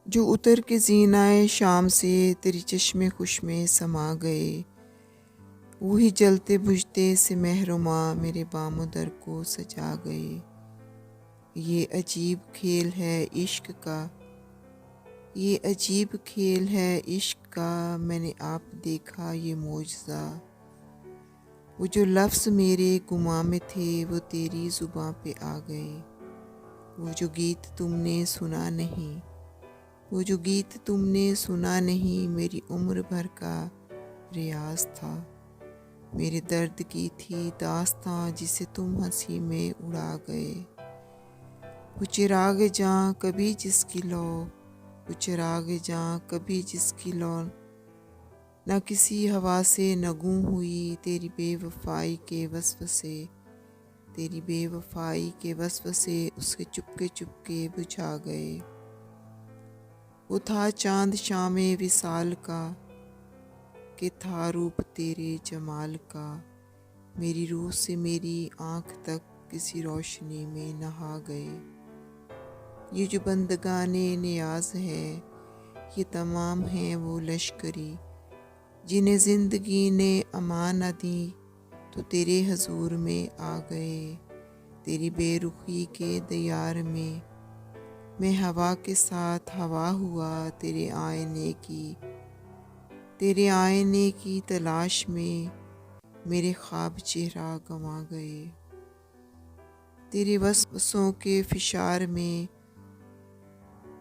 जो उतर के ज़ीनाए शाम से तेरी चश्मे खुश में समा गए, वही जलते बुझते से महरुमा मेरे बामो दर को सजा गए। ये अजीब खेल है इश्क का, ये अजीब खेल है इश्क का, मैंने आप देखा ये मौजज़ा। वो जो लफ्ज़ मेरे गुमा में थे वो तेरी ज़ुबां पे आ गए। वो जो गीत तुमने सुना नहीं, वो जो गीत तुमने सुना नहीं, मेरी उम्र भर का रियाज था। मेरे दर्द की थी दास्तां जिसे तुम हंसी में उड़ा गए। वो चिराग जां कभी जिसकी लौ, वो चिराग जां कभी जिसकी लौ, ना किसी हवा से नगूं हुई तेरी बेवफाई के वस्वसे, तेरी बेवफाई के वस्वसे उसके चुपके चुपके बुझा गए। वो था चांद शामे विसाल का, कि था रूप तेरे जमाल का, मेरी रूह से मेरी आँख तक किसी रोशनी में नहा गए। ये जो बंदगाने नियाज है, ये तमाम हैं वो लश्करी, जिन्हें ज़िंदगी ने अमान न दी तो तेरे हजूर में आ गए। तेरी बेरुखी के दयार में मैं हवा के साथ हवा हुआ, तेरे आईने की तलाश में मेरे ख्वाब चेहरा गंवा गए। तेरे वसवसों के फिशार में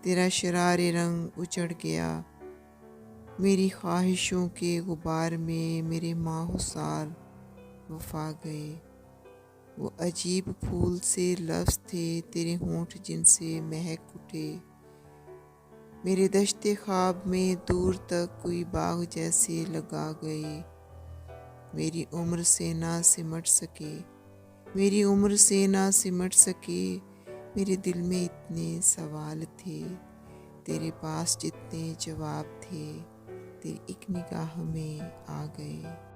तेरा शरारे रंग उजड़ गया। मेरी ख्वाहिशों के गुबार में मेरे माहुसार वफा गए। वो अजीब फूल से लफ्ज़ थे तेरे होंठ जिनसे महक उठे। मेरे दश्ते ख्वाब में दूर तक कोई बाग जैसे लगा गए। मेरी उम्र से ना सिमट सके, मेरी उम्र से ना सिमट सके, मेरे दिल में इतने सवाल थे, तेरे पास जितने जवाब थे, तेरी एक निगाह में आ गए।